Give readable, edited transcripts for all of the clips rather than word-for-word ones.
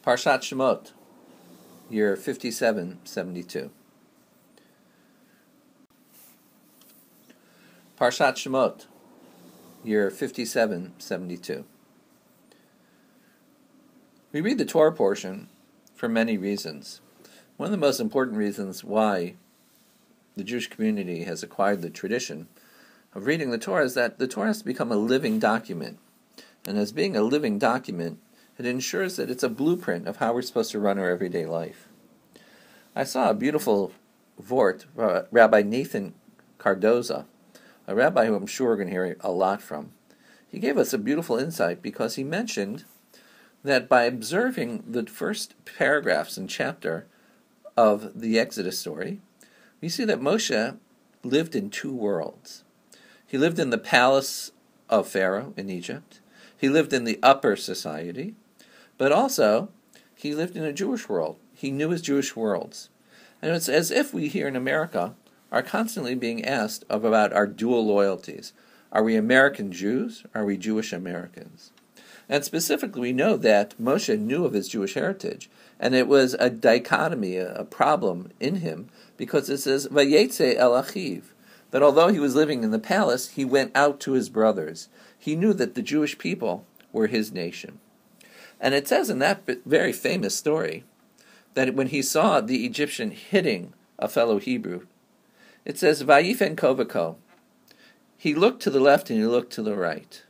Parshat Shmot, year 5772. Parshat Shmot, year 5772. We read the Torah portion for many reasons. One of the most important reasons why the Jewish community has acquired the tradition of reading the Torah is that the Torah has to become a living document. And as being a living document, it ensures that it's a blueprint of how we're supposed to run our everyday life. I saw a beautiful vort, Rabbi Nathan Cardoza, a rabbi who I'm sure we're going to hear a lot from. He gave us a beautiful insight because he mentioned that by observing the first paragraphs and chapter of the Exodus story, we see that Moshe lived in two worlds. He lived in the palace of Pharaoh in Egypt. He lived in the upper society, but also he lived in a Jewish world. He knew his Jewish worlds. And it's as if we here in America are constantly being asked about our dual loyalties. Are we American Jews? Are we Jewish Americans? And specifically, we know that Moshe knew of his Jewish heritage, and it was a dichotomy, a problem in him, because it says, Vayetze el achiv, that although he was living in the palace, he went out to his brothers. He knew that the Jewish people were his nation. And it says in that very famous story that when he saw the Egyptian hitting a fellow Hebrew, it says, Vayifen kovako. He looked to the left and he looked to the right.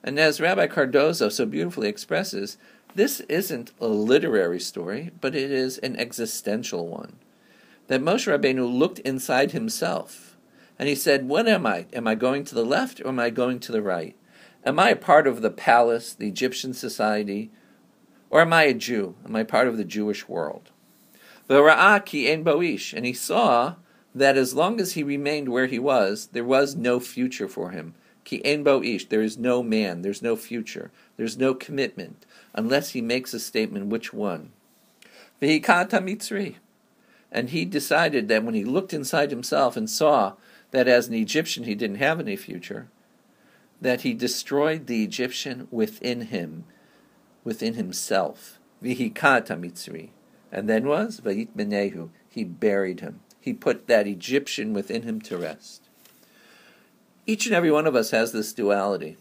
And as Rabbi Cardozo so beautifully expresses, this isn't a literary story, but it is an existential one. That Moshe Rabbeinu looked inside himself, and he said, what am I? Am I going to the left or am I going to the right? Am I a part of the palace, the Egyptian society, or am I a Jew? Am I part of the Jewish world? V'ra'ah ki ein bo ish, and he saw that as long as he remained where he was, there was no future for him. Ki ein bo ish, there is no man, there's no future, there's no commitment, unless he makes a statement, which one? V'hikat ha-mitzri. And he decided that when he looked inside himself and saw that as an Egyptian he didn't have any future, that he destroyed the Egyptian within him, within himself. V'hikat ha-mitzri. And then was, v'yit benehu, he buried him. He put that Egyptian within him to rest. Each and every one of us has this duality.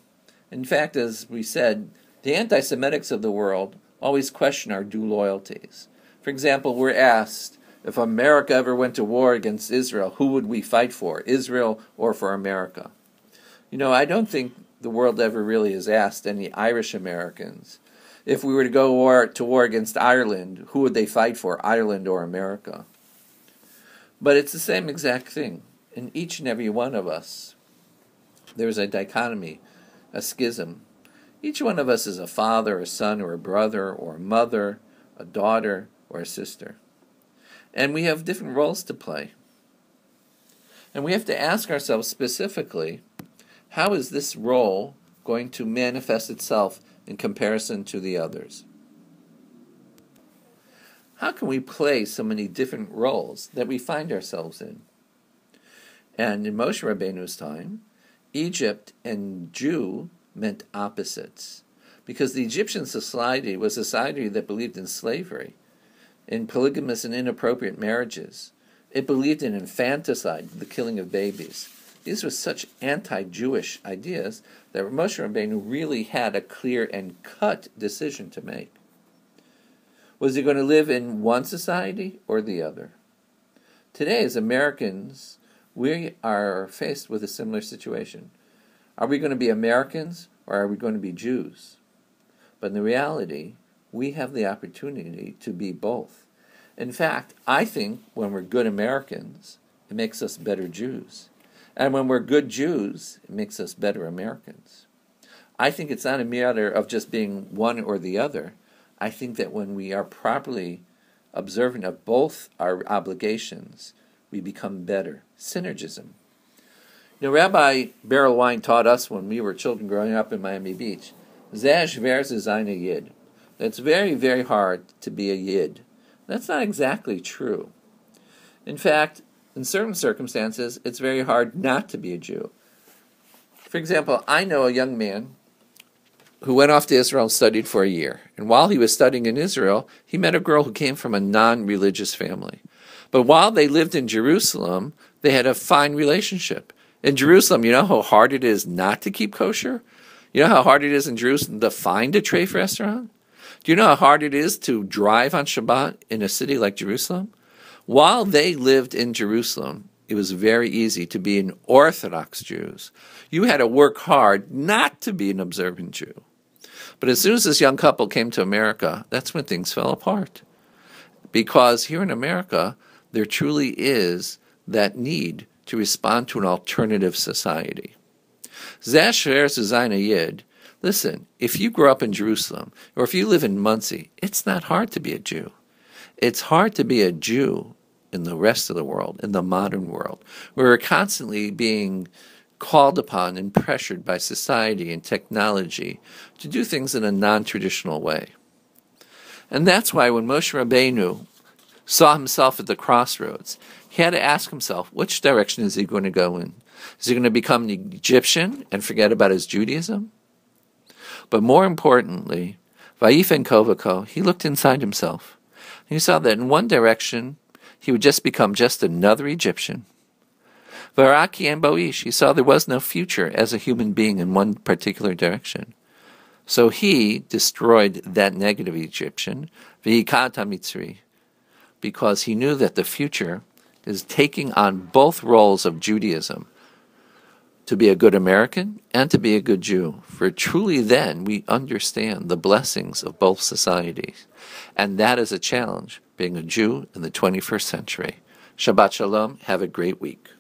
In fact, as we said, the anti-Semitics of the world always question our dual loyalties. For example, we're asked, if America ever went to war against Israel, who would we fight for, Israel or for America? You know, I don't think the world ever really has asked any Irish Americans, if we were to go to war against Ireland, who would they fight for, Ireland or America? But it's the same exact thing. In each and every one of us, there's a dichotomy, a schism. Each one of us is a father, a son, or a brother, or a mother, a daughter, or a sister. And we have different roles to play. And we have to ask ourselves specifically, how is this role going to manifest itself in comparison to the others? How can we play so many different roles that we find ourselves in? And in Moshe Rabbeinu's time, Egypt and Jew meant opposites, because the Egyptian society was a society that believed in slavery, in polygamous and inappropriate marriages. It believed in infanticide, the killing of babies. These were such anti-Jewish ideas that Moshe Rabbeinu really had a clear and cut decision to make. Was he going to live in one society or the other? Today, as Americans, we are faced with a similar situation. Are we going to be Americans or are we going to be Jews? But in reality, we have the opportunity to be both. In fact, I think when we're good Americans, it makes us better Jews. And when we're good Jews, it makes us better Americans. I think it's not a matter of just being one or the other. I think that when we are properly observant of both our obligations, we become better. Synergism. You know, Rabbi Beryl Wine taught us when we were children growing up in Miami Beach, Zeh schwer zu sein a Yid. It's very, very hard to be a Yid. That's not exactly true. In fact, in certain circumstances, it's very hard not to be a Jew. For example, I know a young man who went off to Israel and studied for a year. And while he was studying in Israel, he met a girl who came from a non-religious family. But while they lived in Jerusalem, they had a fine relationship. In Jerusalem, you know how hard it is not to keep kosher? You know how hard it is in Jerusalem to find a treif restaurant? Do you know how hard it is to drive on Shabbat in a city like Jerusalem? While they lived in Jerusalem, it was very easy to be an Orthodox Jew. You had to work hard not to be an observant Jew. But as soon as this young couple came to America, that's when things fell apart. Because here in America, there truly is that need to respond to an alternative society. Listen, if you grew up in Jerusalem, or if you live in Muncie, it's not hard to be a Jew. It's hard to be a Jew in the rest of the world, in the modern world, where we're constantly being called upon and pressured by society and technology to do things in a non-traditional way. And that's why when Moshe Rabbeinu saw himself at the crossroads, he had to ask himself, which direction is he going to go in? Is he going to become an Egyptian and forget about his Judaism? But more importantly, Vayifen Kovako, he looked inside himself. And he saw that in one direction, he would just become just another Egyptian. Varaki and Boish, he saw there was no future as a human being in one particular direction. So he destroyed that negative Egyptian, V'yikata Mitzri, because he knew that the future is taking on both roles of Judaism, to be a good American and to be a good Jew. For truly then we understand the blessings of both societies. And that is a challenge, being a Jew in the 21st century. Shabbat Shalom, have a great week.